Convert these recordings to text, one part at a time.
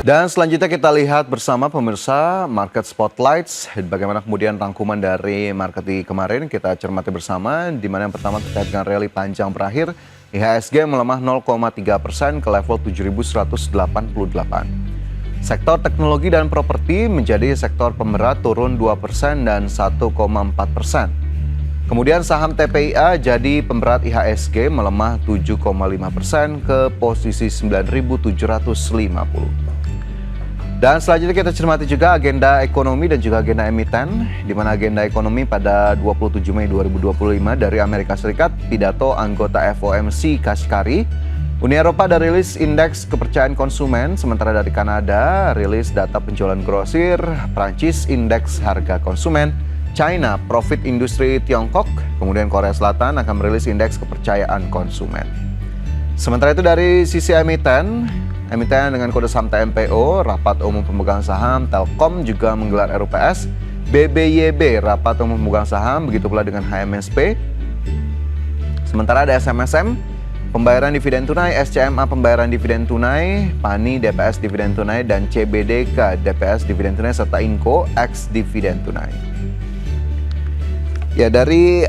Dan selanjutnya kita lihat bersama pemirsa Market Spotlights, bagaimana kemudian rangkuman dari market di kemarin kita cermati bersama, di mana yang pertama terkait dengan rally panjang berakhir, IHSG melemah 0,3% ke level 7.188. Sektor teknologi dan properti menjadi sektor pemberat turun 2% dan 1,4%. Kemudian saham TPIA jadi pemberat IHSG melemah 7,5% ke posisi 9.750. Dan selanjutnya kita cermati juga agenda ekonomi dan juga agenda emiten, di mana agenda ekonomi pada 27 Mei 2025 dari Amerika Serikat, pidato anggota FOMC Kashkari. Uni Eropa ada rilis indeks kepercayaan konsumen, sementara dari Kanada rilis data penjualan grosir, Prancis indeks harga konsumen, China profit industri Tiongkok, kemudian Korea Selatan akan merilis indeks kepercayaan konsumen. Sementara itu dari sisi emiten dengan kode saham TMPO, Rapat Umum Pemegang Saham, Telkom juga menggelar RUPS, BBYB, Rapat Umum Pemegang Saham, begitu pula dengan HMSP. Sementara ada SMSM, pembayaran dividen tunai, SCMA pembayaran dividen tunai, PANI DPS dividen tunai, dan CBDK DPS dividen tunai, serta INCO X dividen tunai. Ya, dari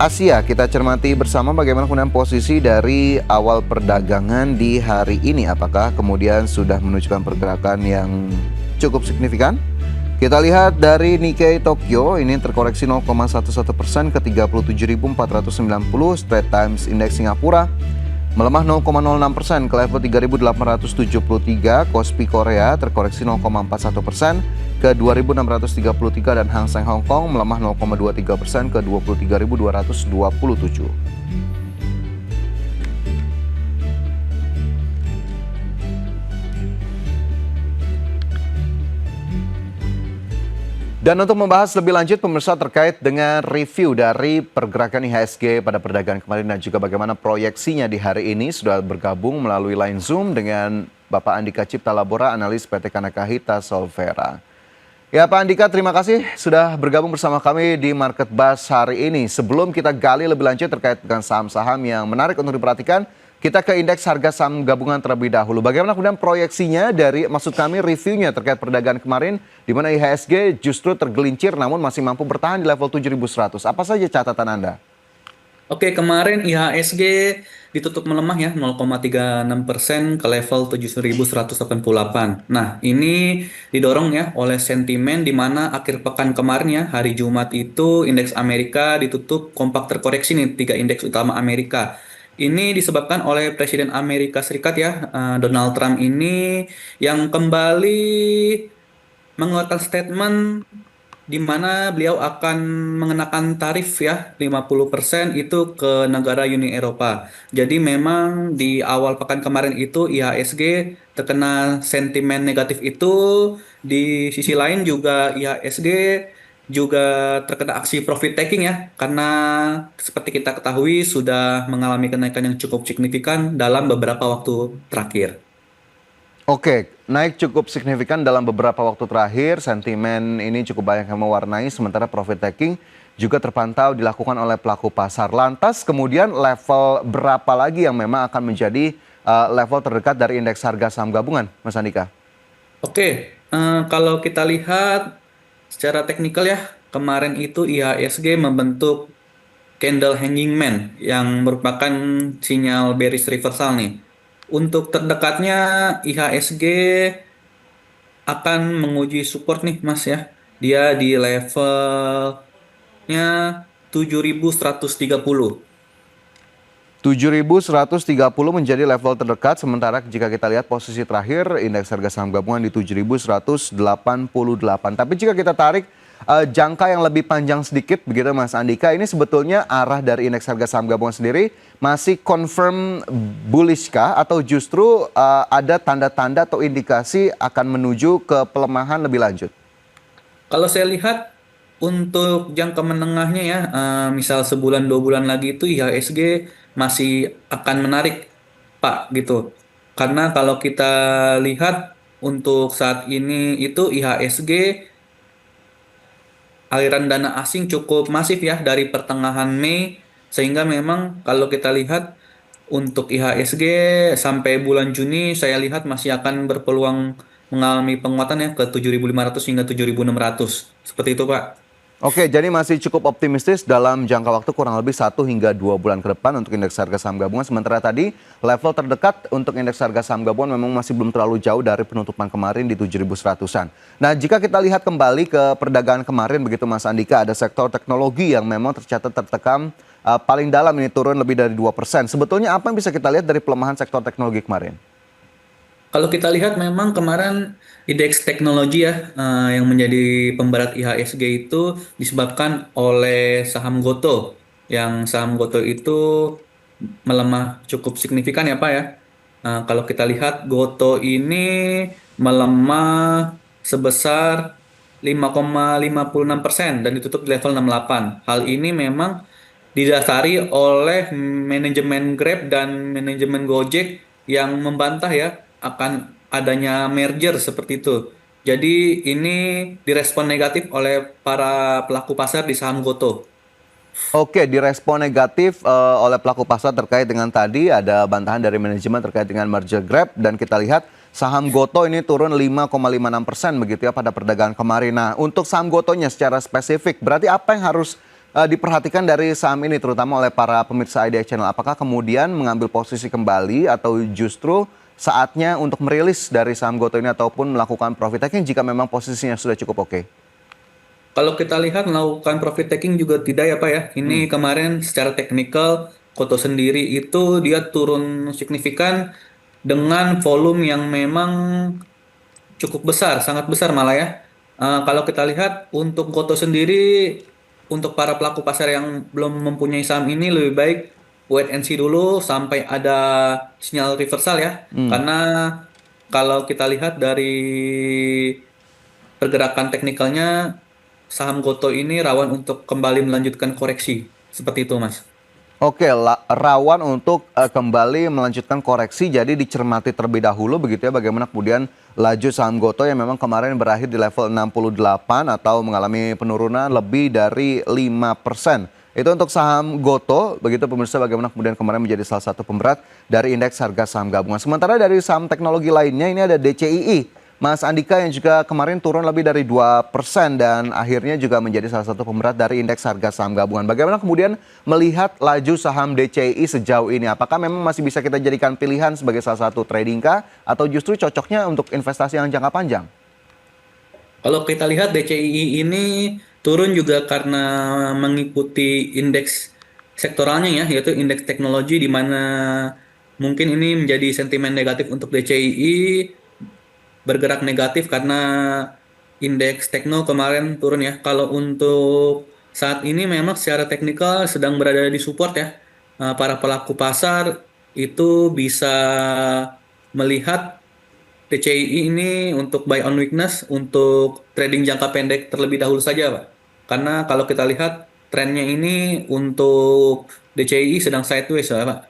Asia, kita cermati bersama bagaimana kemudian posisi dari awal perdagangan di hari ini. Apakah kemudian sudah menunjukkan pergerakan yang cukup signifikan? Kita lihat dari Nikkei Tokyo, ini terkoreksi 0,11% ke 37.490. Straits Times Index Singapura melemah 0,06% ke level 3.873. Kospi Korea terkoreksi 0,41% ke 2.633 dan Hang Seng Hong Kong melemah 0,23% ke 23.227. Dan untuk membahas lebih lanjut pemirsa terkait dengan review dari pergerakan IHSG pada perdagangan kemarin dan juga bagaimana proyeksinya di hari ini, sudah bergabung melalui line Zoom dengan Bapak Andika Cipta Labora, analis PT Kanakahita Solvera. Ya Pak Andika, terima kasih sudah bergabung bersama kami di Market Buzz hari ini. Sebelum kita gali lebih lanjut terkait dengan saham-saham yang menarik untuk diperhatikan, kita ke indeks harga saham gabungan terlebih dahulu. Bagaimana kemudian proyeksinya dari, maksud kami reviewnya terkait perdagangan kemarin, di mana IHSG justru tergelincir namun masih mampu bertahan di level 7.100. Apa saja catatan Anda? Oke, kemarin IHSG ditutup melemah ya 0,36% ke level 7.188. Nah, ini didorong ya oleh sentimen di mana akhir pekan kemarin ya, hari Jumat itu indeks Amerika ditutup kompak terkoreksi nih, tiga indeks utama Amerika. Ini disebabkan oleh Presiden Amerika Serikat ya, Donald Trump ini yang kembali mengeluarkan statement di mana beliau akan mengenakan tarif ya 50% itu ke negara Uni Eropa. Jadi memang di awal pekan kemarin itu IHSG terkena sentimen negatif itu, di sisi lain juga IHSG juga terkena aksi profit taking ya, karena seperti kita ketahui sudah mengalami kenaikan yang cukup signifikan dalam beberapa waktu terakhir. Oke, naik cukup signifikan dalam beberapa waktu terakhir, sentimen ini cukup banyak yang mewarnai, sementara profit taking juga terpantau dilakukan oleh pelaku pasar. Lantas kemudian level berapa lagi yang memang akan menjadi level terdekat dari indeks harga saham gabungan, Mas Andika? Oke, kalau kita lihat secara teknikal ya, kemarin itu IHSG membentuk candle hanging man yang merupakan sinyal bearish reversal nih. Untuk terdekatnya IHSG akan menguji support nih Mas ya. Dia di levelnya 7.130. 7.130 menjadi level terdekat, sementara jika kita lihat posisi terakhir indeks harga saham gabungan di 7.188. Tapi jika kita tarik jangka yang lebih panjang sedikit begitu Mas Andika, ini sebetulnya arah dari indeks harga saham gabungan sendiri masih confirm bullish kah atau justru ada tanda-tanda atau indikasi akan menuju ke pelemahan lebih lanjut? Kalau saya lihat untuk jangka menengahnya ya, misal sebulan dua bulan lagi itu IHSG masih akan menarik, Pak, gitu. Karena kalau kita lihat untuk saat ini itu IHSG aliran dana asing cukup masif ya dari pertengahan Mei, sehingga memang kalau kita lihat untuk IHSG sampai bulan Juni saya lihat masih akan berpeluang mengalami penguatan ya ke 7.500 hingga 7.600. Seperti itu, Pak. Oke, jadi masih cukup optimistis dalam jangka waktu kurang lebih 1 hingga 2 bulan ke depan untuk indeks harga saham gabungan. Sementara tadi level terdekat untuk indeks harga saham gabungan memang masih belum terlalu jauh dari penutupan kemarin di 7.100-an. Nah, jika kita lihat kembali ke perdagangan kemarin begitu Mas Andika, ada sektor teknologi yang memang tercatat tertekan paling dalam, ini turun lebih dari 2%. Sebetulnya apa yang bisa kita lihat dari pelemahan sektor teknologi kemarin? Kalau kita lihat memang kemarin indeks teknologi ya yang menjadi pemberat IHSG itu disebabkan oleh saham Goto. Yang saham Goto itu melemah cukup signifikan ya Pak ya. Kalau kita lihat Goto ini melemah sebesar 5,56% dan ditutup di level 68. Hal ini memang didasari oleh manajemen Grab dan manajemen Gojek yang membantah ya akan adanya merger seperti itu. Jadi ini direspon negatif oleh para pelaku pasar di saham Goto. Oke, direspon negatif oleh pelaku pasar terkait dengan tadi ada bantahan dari manajemen terkait dengan merger Grab dan kita lihat saham Goto ini turun 5,56% begitu ya pada perdagangan kemarin. Nah, untuk saham Gotonya secara spesifik, berarti apa yang harus diperhatikan dari saham ini terutama oleh para pemirsa IDX Channel? Apakah kemudian mengambil posisi kembali atau justru saatnya untuk merilis dari saham Goto ini ataupun melakukan profit taking jika memang posisinya sudah cukup oke? Kalau kita lihat melakukan profit taking juga tidak ya Pak ya. Hmm. Ini kemarin secara teknikal Goto sendiri itu dia turun signifikan dengan volume yang memang cukup besar, sangat besar malah ya. Kalau kita lihat untuk Goto sendiri, untuk para pelaku pasar yang belum mempunyai saham ini lebih baik wait and see dulu sampai ada sinyal reversal ya. Hmm. Karena kalau kita lihat dari pergerakan teknikalnya, saham Goto ini rawan untuk kembali melanjutkan koreksi. Seperti itu, Mas. Oke, rawan untuk kembali melanjutkan koreksi, jadi dicermati terlebih dahulu begitu ya bagaimana kemudian laju saham Goto yang memang kemarin berakhir di level 68 atau mengalami penurunan lebih dari 5%. Itu untuk saham Goto, begitu pemirsa bagaimana kemudian kemarin menjadi salah satu pemberat dari indeks harga saham gabungan. Sementara dari saham teknologi lainnya ini ada DCII. Mas Andika yang juga kemarin turun lebih dari 2% dan akhirnya juga menjadi salah satu pemberat dari indeks harga saham gabungan. Bagaimana kemudian melihat laju saham DCI sejauh ini? Apakah memang masih bisa kita jadikan pilihan sebagai salah satu trading kah? Atau justru cocoknya untuk investasi yang jangka panjang? Kalau kita lihat DCII ini turun juga karena mengikuti indeks sektoralnya ya, yaitu indeks teknologi di mana mungkin ini menjadi sentimen negatif untuk DCII bergerak negatif karena indeks tekno kemarin turun ya. Kalau untuk saat ini memang secara teknikal sedang berada di support ya. Para pelaku pasar itu bisa melihat TCI ini untuk buy on weakness untuk trading jangka pendek terlebih dahulu saja, Pak. Karena kalau kita lihat trennya ini untuk DCI sedang sideways ya, Pak.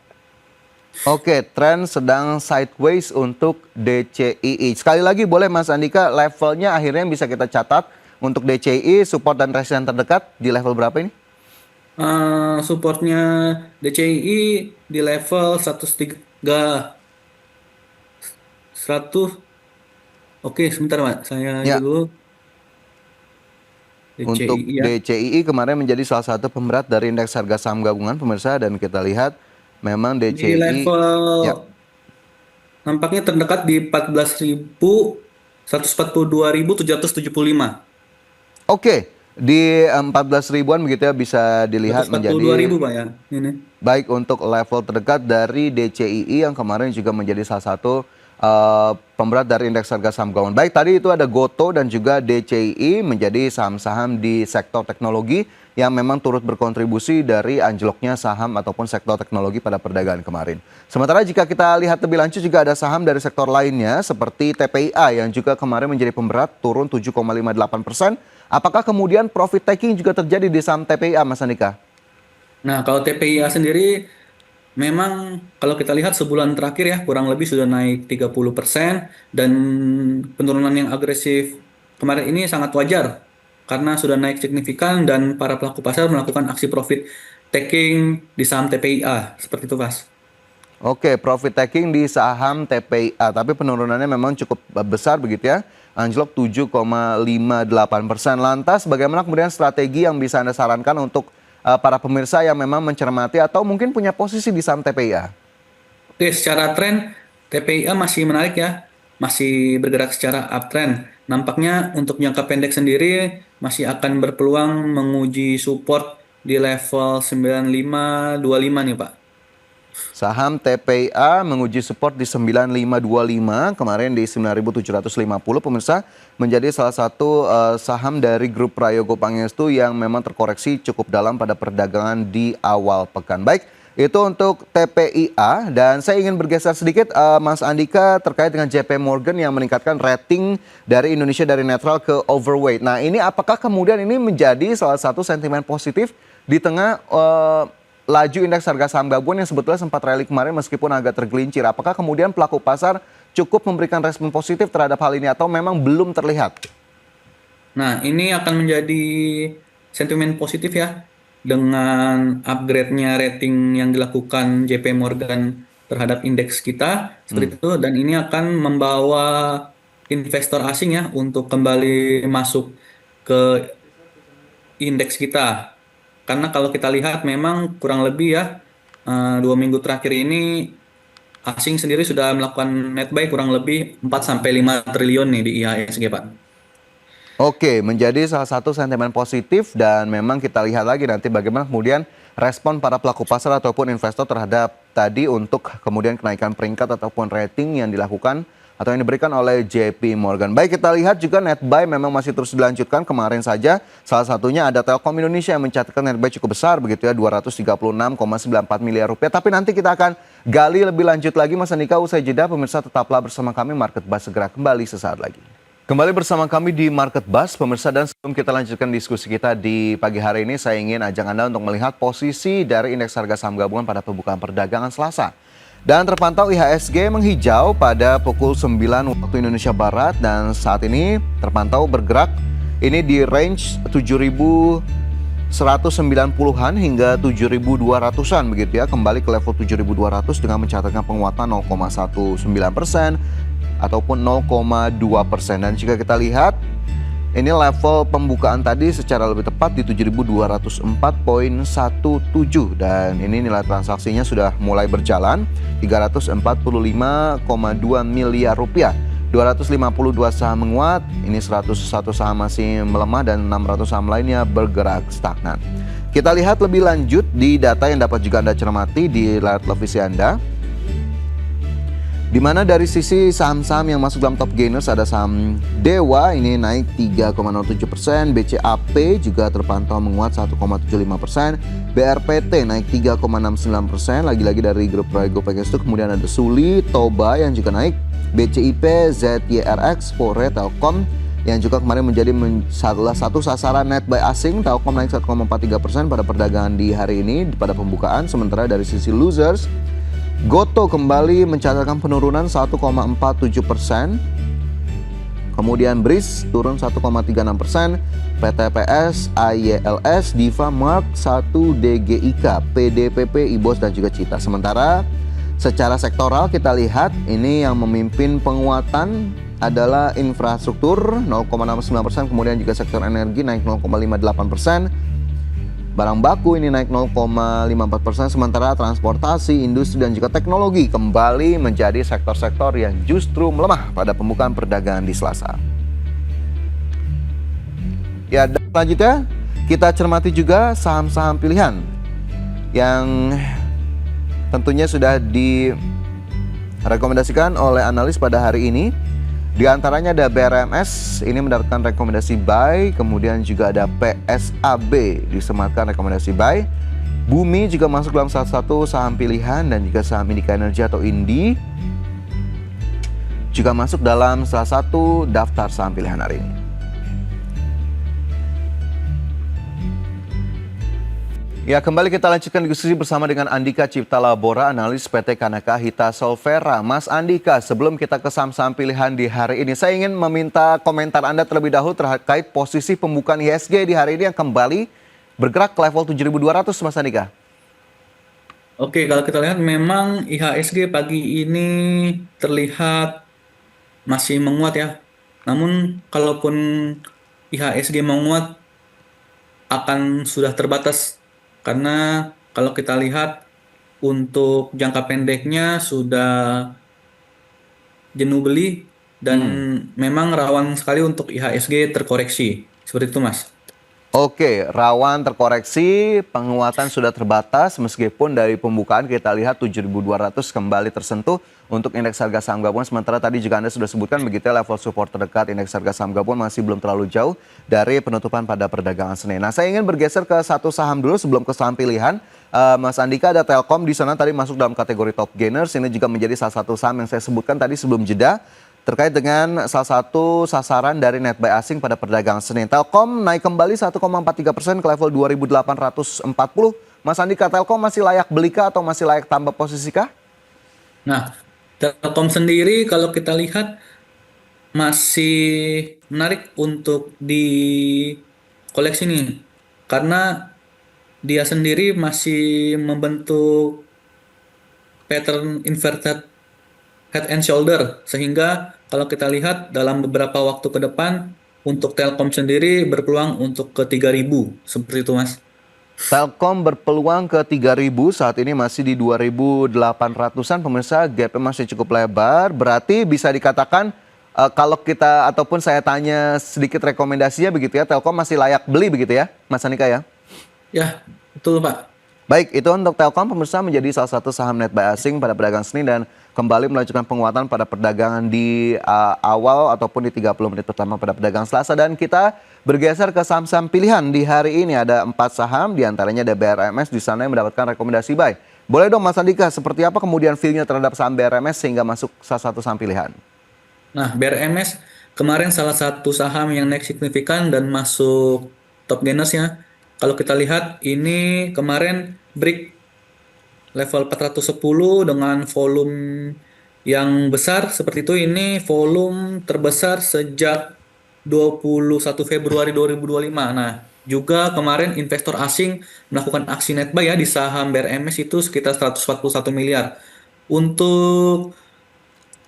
Oke, tren sedang sideways untuk DCII. Sekali lagi boleh Mas Andika, levelnya akhirnya bisa kita catat untuk DCII, support dan resistance terdekat di level berapa ini? Supportnya DCI di level 103 100. Oke, sebentar, Pak. Saya ini Ya, dulu untuk DCI ya. DCII kemarin menjadi salah satu pemberat dari indeks harga saham gabungan pemirsa dan kita lihat memang Di DCI ya. level nampaknya terdekat di 14.142.775. Oke, di 14 ribuan begitu ya bisa dilihat 142.000 menjadi Pak ya. Ini. baik untuk level terdekat dari DCII yang kemarin juga menjadi salah satu pemberat dari indeks harga saham gabungan. Baik, tadi itu ada Goto dan juga DCII menjadi saham-saham di sektor teknologi yang memang turut berkontribusi dari anjloknya saham ataupun sektor teknologi pada perdagangan kemarin. Sementara jika kita lihat lebih lanjut juga ada saham dari sektor lainnya seperti TPIA yang juga kemarin menjadi pemberat turun 7,58%. Apakah kemudian profit taking juga terjadi di saham TPIA, Mas Andika? Nah, kalau TPIA sendiri memang kalau kita lihat sebulan terakhir ya kurang lebih sudah naik 30% dan penurunan yang agresif kemarin ini sangat wajar karena sudah naik signifikan dan para pelaku pasar melakukan aksi profit taking di saham TPIA seperti itu, Mas. Oke, profit taking di saham TPIA, tapi penurunannya memang cukup besar begitu ya, anjlok 7,58%. Lantas bagaimana kemudian strategi yang bisa Anda sarankan untuk para pemirsa yang memang mencermati atau mungkin punya posisi di saham TPIA? Oke, secara tren TPIA masih menarik ya, masih bergerak secara uptrend. Nampaknya untuk jangka pendek sendiri masih akan berpeluang menguji support di level 9525 nih Pak. Saham TPIA menguji support di 9525, kemarin di 9750. Pemirsa, menjadi salah satu saham dari grup Prayogo Pangestu yang memang terkoreksi cukup dalam pada perdagangan di awal pekan. Baik, itu untuk TPIA, dan saya ingin bergeser sedikit Mas Andika terkait dengan JP Morgan yang meningkatkan rating dari Indonesia dari netral ke overweight. Nah, ini apakah kemudian ini menjadi salah satu sentimen positif di tengah laju indeks harga saham gabungan yang sebetulnya sempat rally kemarin meskipun agak tergelincir? Apakah kemudian pelaku pasar cukup memberikan respon positif terhadap hal ini atau memang belum terlihat? Nah, ini akan menjadi sentimen positif ya dengan upgrade-nya rating yang dilakukan JP Morgan terhadap indeks kita seperti itu, dan ini akan membawa investor asing ya untuk kembali masuk ke indeks kita. Karena kalau kita lihat memang kurang lebih ya 2 minggu terakhir ini asing sendiri sudah melakukan net buy kurang lebih 4 sampai 5 triliun nih di IHSG Pak. Oke, menjadi salah satu sentimen positif, dan memang kita lihat lagi nanti bagaimana kemudian respon para pelaku pasar ataupun investor terhadap tadi untuk kemudian kenaikan peringkat ataupun rating yang dilakukan atau yang diberikan oleh JP Morgan. Baik, kita lihat juga net buy memang masih terus dilanjutkan. Kemarin saja salah satunya ada Telkom Indonesia yang mencatatkan net buy cukup besar begitu ya, 236,94 miliar rupiah. Tapi nanti kita akan gali lebih lanjut lagi Mas Andika usai jeda. Pemirsa tetaplah bersama kami, Market Buzz segera kembali sesaat lagi. Kembali bersama kami di Market Buzz, pemirsa, dan sebelum kita lanjutkan diskusi kita di pagi hari ini, saya ingin ajak Anda untuk melihat posisi dari indeks harga saham gabungan pada pembukaan perdagangan Selasa. Dan terpantau IHSG menghijau pada pukul 9 waktu Indonesia Barat, dan saat ini terpantau bergerak ini di range 7.190-an hingga 7.200-an begitu ya, kembali ke level 7.200 dengan mencatatkan penguatan 0,19% ataupun 0,2%. Dan jika kita lihat ini level pembukaan tadi secara lebih tepat di 7.204,17, dan ini nilai transaksinya sudah mulai berjalan 345,2 miliar rupiah. 252 saham menguat, ini 101 saham masih melemah, dan 600 saham lainnya bergerak stagnan. Kita lihat lebih lanjut di data yang dapat juga Anda cermati di layar televisi Anda, di mana dari sisi saham-saham yang masuk dalam top gainers ada saham Dewa, ini naik 3,07%, BCAP juga terpantau menguat 1,75%, BRPT naik 3,69%, lagi-lagi dari grup Prayogo Pangestu. Kemudian ada Suli, Toba yang juga naik, BCIP, ZYRX, Pore, Telkom yang juga kemarin menjadi salah satu sasaran net buy asing. Telkom naik 1,43% pada perdagangan di hari ini pada pembukaan, sementara dari sisi losers Goto kembali mencatatkan penurunan 1,47%. Kemudian BRIS turun 1,36%, PTPS, AYLS, Diva, Mark 1, DGIK, PDPP, IBOS, dan juga Cita. Sementara secara sektoral kita lihat ini yang memimpin penguatan adalah infrastruktur 0,69%, kemudian juga sektor energi naik 0,58%. Barang baku ini naik 0,54%, sementara transportasi, industri, dan juga teknologi kembali menjadi sektor-sektor yang justru melemah pada pembukaan perdagangan di Selasa. Ya, dan selanjutnya kita cermati juga saham-saham pilihan yang tentunya sudah direkomendasikan oleh analis pada hari ini. Di antaranya ada BRMS, ini mendapatkan rekomendasi buy, kemudian juga ada PSAB disematkan rekomendasi buy. Bumi juga masuk dalam salah satu saham pilihan, dan juga saham Indika Energi atau INDI juga masuk dalam salah satu daftar saham pilihan hari ini. Ya, kembali kita lanjutkan diskusi bersama dengan Andika Cipta Labora, analis PT Kanaka Hita Solvera. Mas Andika, sebelum kita ke saham-saham pilihan di hari ini, saya ingin meminta komentar Anda terlebih dahulu terkait posisi pembukaan IHSG di hari ini yang kembali bergerak ke level 7.200, Mas Andika. Oke, kalau kita lihat memang IHSG pagi ini terlihat masih menguat ya. Namun kalaupun IHSG menguat akan sudah terbatas karena kalau kita lihat untuk jangka pendeknya sudah jenuh beli dan Hmm. memang rawan sekali untuk IHSG terkoreksi. Seperti itu, Mas. Oke, rawan terkoreksi, penguatan sudah terbatas meskipun dari pembukaan kita lihat 7.200 kembali tersentuh untuk indeks harga saham gabungan. Sementara tadi juga Anda sudah sebutkan begitu ya, level support terdekat indeks harga saham gabungan masih belum terlalu jauh dari penutupan pada perdagangan Senin. Nah, saya ingin bergeser ke satu saham dulu sebelum ke saham pilihan. Mas Andika, ada Telkom di sana tadi masuk dalam kategori top gainers. Ini juga menjadi salah satu saham yang saya sebutkan tadi sebelum jeda, terkait dengan salah satu sasaran dari net buy asing pada perdagangan Senin. Telkom naik kembali 1,43% ke level 2.840. Mas Andika, Telkom masih layak beli kah atau masih layak tambah posisi kah? Nah, Telkom sendiri kalau kita lihat masih menarik untuk di koleksi nih. Karena dia sendiri masih membentuk pattern inverted head and shoulder sehingga kalau kita lihat dalam beberapa waktu ke depan untuk Telkom sendiri berpeluang untuk ke 3.000 seperti itu Mas. Telkom berpeluang ke 3.000, saat ini masih di 2.800-an. Pemirsa, gap masih cukup lebar. Berarti bisa dikatakan kalau kita ataupun saya tanya sedikit rekomendasinya begitu ya, Telkom masih layak beli begitu ya, Mas Andika ya? Ya, betul Pak. Baik, itu untuk Telkom, pemirsa, menjadi salah satu saham net buy asing pada perdagangan Senin dan kembali melanjutkan penguatan pada perdagangan di awal ataupun di 30 menit pertama pada perdagangan Selasa. Dan kita bergeser ke saham-saham pilihan. Di hari ini ada 4 saham, diantaranya ada BRMS di sana yang mendapatkan rekomendasi buy. Boleh dong Mas Andika, seperti apa kemudian feel-nya terhadap saham BRMS sehingga masuk salah satu saham pilihan? Nah, BRMS kemarin salah satu saham yang naik signifikan dan masuk top gainers ya. Kalau kita lihat ini kemarin break level 410 dengan volume yang besar seperti itu. Ini volume terbesar sejak 21 Februari 2025. Nah, juga kemarin investor asing melakukan aksi net buy ya di saham BRMS itu sekitar 141 miliar. Untuk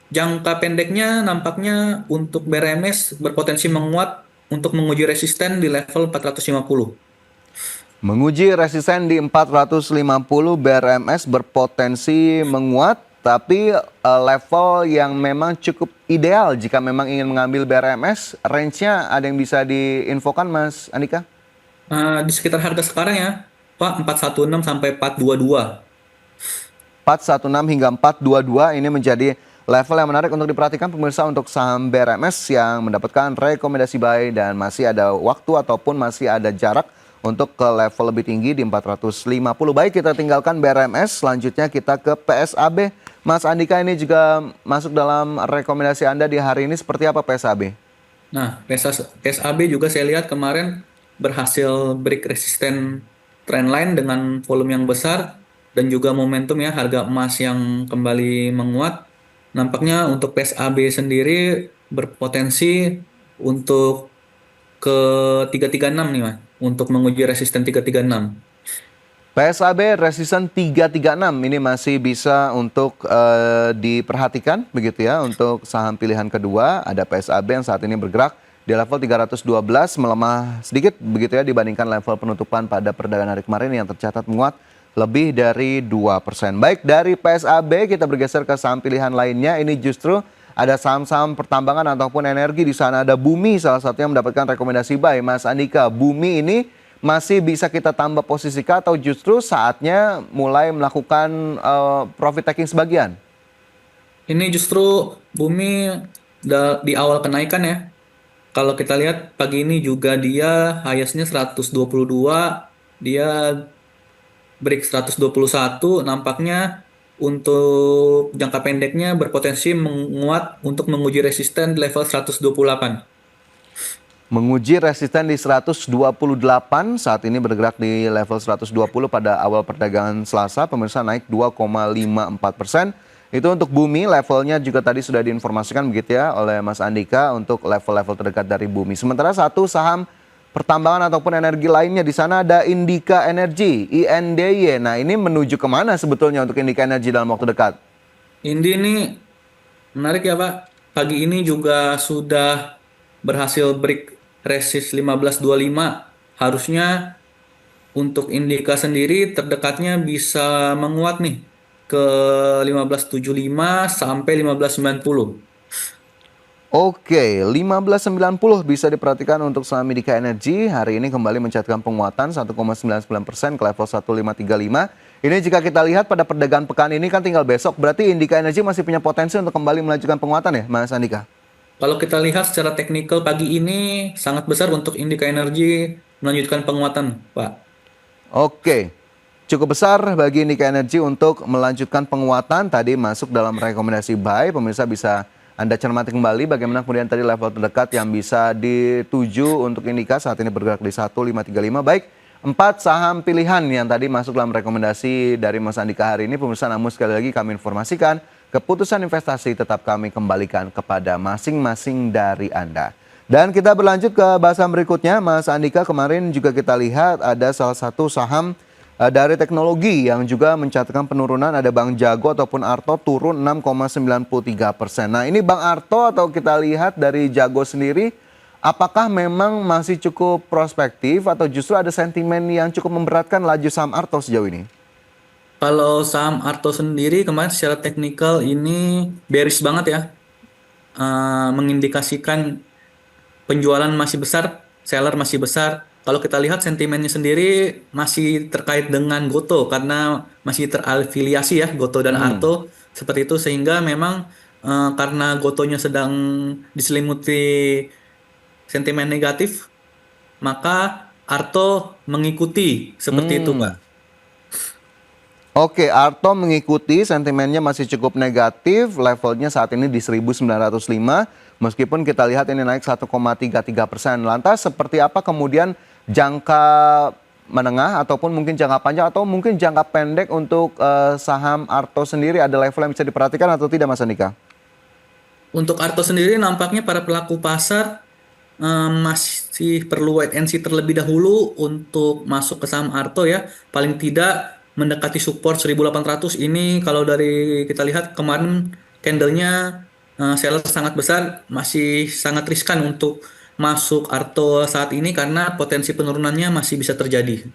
jangka pendeknya nampaknya untuk BRMS berpotensi menguat untuk menguji resisten di level 450. Menguji resisten di 450, BRMS berpotensi menguat, tapi level yang memang cukup ideal jika memang ingin mengambil BRMS, range-nya ada yang bisa diinfokan Mas Andika? Di sekitar harga sekarang ya, Pak, 416 sampai 422. 416 hingga 422 ini menjadi level yang menarik untuk diperhatikan pemirsa untuk saham BRMS yang mendapatkan rekomendasi buy dan masih ada waktu ataupun masih ada jarak untuk ke level lebih tinggi di 450. Baik, kita tinggalkan BRMS, selanjutnya kita ke PSAB. Mas Andika, ini juga masuk dalam rekomendasi Anda di hari ini, seperti apa PSAB? Nah, PSAB juga saya lihat kemarin berhasil break resisten trendline dengan volume yang besar dan juga momentum ya harga emas yang kembali menguat. Nampaknya untuk PSAB sendiri berpotensi untuk ke 336 nih Mas, untuk menguji resisten 336. PSAB resisten 336 ini masih bisa untuk diperhatikan begitu ya untuk saham pilihan kedua. Ada PSAB yang saat ini bergerak di level 312, melemah sedikit begitu ya dibandingkan level penutupan pada perdagangan hari kemarin yang tercatat menguat lebih dari 2%. Baik, dari PSAB kita bergeser ke saham pilihan lainnya. Ini justru ada saham-saham pertambangan ataupun energi. Di sana ada Bumi salah satunya mendapatkan rekomendasi buy. Mas Andika, Bumi ini masih bisa kita tambah posisi kah atau justru saatnya mulai melakukan profit taking sebagian? Ini justru Bumi di awal kenaikan ya. Kalau kita lihat pagi ini juga dia highest-nya 122, dia break 121, nampaknya untuk jangka pendeknya berpotensi menguat untuk menguji resisten di level 128. Menguji resisten di 128, saat ini bergerak di level 120 pada awal perdagangan Selasa, pemirsa naik 2,54%. Itu untuk Bumi, levelnya juga tadi sudah diinformasikan begitu ya oleh Mas Andika untuk level-level terdekat dari Bumi. Sementara satu saham pertambangan ataupun energi lainnya. Di sana ada Indika Energy, INDY. Nah, ini menuju kemana sebetulnya untuk Indika Energy dalam waktu dekat? Ini menarik ya Pak. Pagi ini juga sudah berhasil break resist 1525. Harusnya untuk Indika sendiri terdekatnya bisa menguat nih ke 1575 sampai 1590. Oke, 1590 bisa diperhatikan untuk saham Indika Energy. Hari ini kembali mencatatkan penguatan 1,99% ke level 1535. Ini jika kita lihat pada perdagangan pekan ini kan tinggal besok. Berarti Indika Energy masih punya potensi untuk kembali melanjutkan penguatan ya, Mas Andika? Kalau kita lihat secara teknikal pagi ini sangat besar untuk Indika Energy melanjutkan penguatan, Pak. Oke, cukup besar bagi Indika Energy untuk melanjutkan penguatan. Tadi masuk dalam rekomendasi buy. Pemirsa bisa Anda cermati kembali bagaimana kemudian tadi level terdekat yang bisa dituju untuk Indika saat ini bergerak di 1535. Baik, 4 saham pilihan yang tadi masuk dalam rekomendasi dari Mas Andika hari ini. Pemirsa, namun sekali lagi kami informasikan, keputusan investasi tetap kami kembalikan kepada masing-masing dari Anda. Dan kita berlanjut ke bahasan berikutnya, Mas Andika. Kemarin juga kita lihat ada salah satu saham dari teknologi yang juga mencatatkan penurunan. Ada Bank Jago ataupun Arto turun 6,93%. Nah, ini Bank Arto atau kita lihat dari Jago sendiri, apakah memang masih cukup prospektif atau justru ada sentimen yang cukup memberatkan laju saham Arto sejauh ini? Kalau saham Arto sendiri kemarin secara teknikal ini bearish banget ya. Mengindikasikan penjualan masih besar, seller masih besar. Kalau kita lihat sentimennya sendiri masih terkait dengan Goto karena masih terafiliasi ya Goto dan Arto seperti itu, sehingga memang karena Gotonya sedang diselimuti sentimen negatif, maka Arto mengikuti seperti itu, Pak. Oke, Arto mengikuti, sentimennya masih cukup negatif, levelnya saat ini di 1905, meskipun kita lihat ini naik 1,33%. Lantas seperti apa kemudian jangka menengah ataupun mungkin jangka panjang atau mungkin jangka pendek untuk saham Arto sendiri, ada level yang bisa diperhatikan atau tidak, Mas Andika? Untuk Arto sendiri nampaknya para pelaku pasar masih perlu wait and see terlebih dahulu untuk masuk ke saham Arto ya. Paling tidak mendekati support 1800 ini, kalau dari kita lihat kemarin candlenya seller sangat besar, masih sangat riskan untuk masuk Arto saat ini karena potensi penurunannya masih bisa terjadi.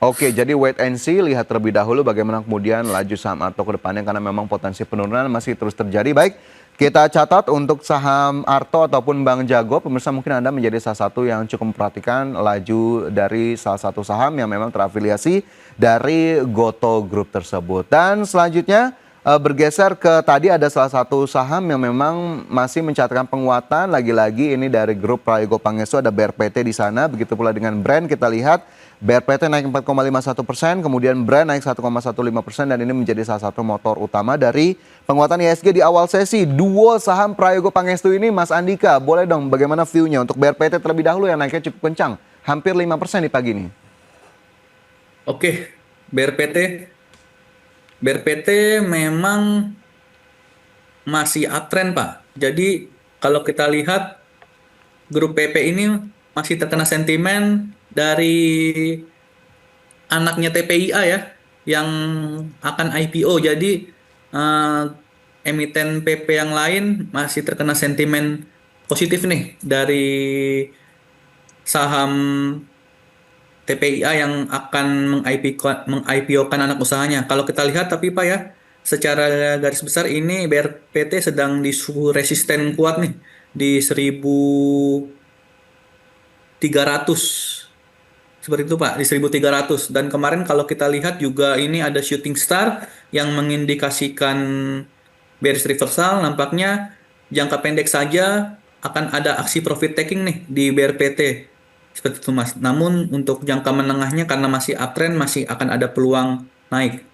Oke, jadi wait and see, lihat terlebih dahulu bagaimana kemudian laju saham Arto ke depannya karena memang potensi penurunan masih terus terjadi. Baik, kita catat untuk saham Arto ataupun Bank Jago, pemirsa mungkin Anda menjadi salah satu yang cukup memperhatikan laju dari salah satu saham yang memang terafiliasi dari Goto Group tersebut. Dan selanjutnya bergeser ke tadi ada salah satu saham yang memang masih mencatatkan penguatan. Lagi-lagi ini dari grup Prayogo Pangestu, ada BRPT di sana. Begitu pula dengan Brand, kita lihat BRPT naik 4,51%, kemudian Brand naik 1,15%, dan ini menjadi salah satu motor utama dari penguatan IHSG di awal sesi. Duo saham Prayogo Pangestu ini, Mas Andika, boleh dong bagaimana view-nya untuk BRPT terlebih dahulu yang naiknya cukup kencang, hampir 5% di pagi ini. Oke, BRPT. BRPT memang masih uptrend, Pak. Jadi kalau kita lihat grup PP ini masih terkena sentimen dari anaknya TPIA ya, yang akan IPO. Jadi emiten PP yang lain masih terkena sentimen positif nih dari saham TPIA yang akan meng-IPO-kan anak usahanya. Kalau kita lihat tapi Pak ya, secara garis besar ini BRPT sedang di suhu resisten kuat nih di 1300. Seperti itu Pak, di 1300. Dan kemarin kalau kita lihat juga ini ada shooting star yang mengindikasikan bearish reversal. Nampaknya jangka pendek saja akan ada aksi profit taking nih di BRPT. Seperti itu Mas. Namun untuk jangka menengahnya karena masih uptrend, masih akan ada peluang naik.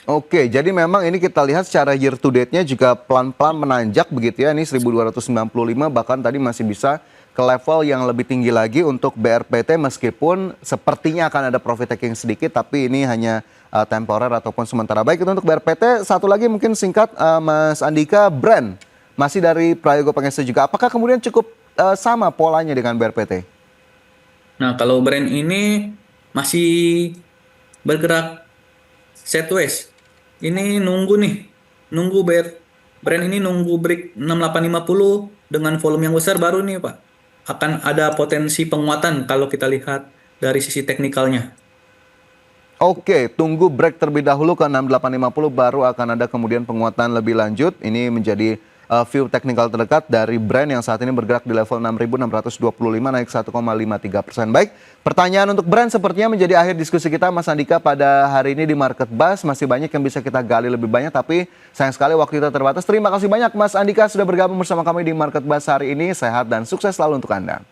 Oke, jadi memang ini kita lihat secara year to date-nya juga pelan-pelan menanjak begitu ya. Ini 1295, bahkan tadi masih bisa ke level yang lebih tinggi lagi untuk BRPT, meskipun sepertinya akan ada profit taking sedikit, tapi ini hanya temporer ataupun sementara. Baik, itu untuk BRPT. Satu lagi mungkin singkat, Mas Andika, Brand masih dari Prayogo Pangestu juga. Apakah kemudian cukup sama polanya dengan BRPT? Nah, kalau brand ini masih bergerak sideways. Ini nunggu nih, nunggu brand ini nunggu break 6850 dengan volume yang besar baru nih Pak. Akan ada potensi penguatan kalau kita lihat dari sisi teknikalnya. Oke, tunggu break terlebih dahulu ke 6850 baru akan ada kemudian penguatan lebih lanjut. Ini menjadi view teknikal terdekat dari brand yang saat ini bergerak di level 6.625 naik 1,53%. Baik, pertanyaan untuk brand sepertinya menjadi akhir diskusi kita Mas Andika pada hari ini di Market Buzz. Masih banyak yang bisa kita gali lebih banyak tapi sayang sekali waktu kita terbatas. Terima kasih banyak Mas Andika sudah bergabung bersama kami di Market Buzz hari ini. Sehat dan sukses selalu untuk Anda.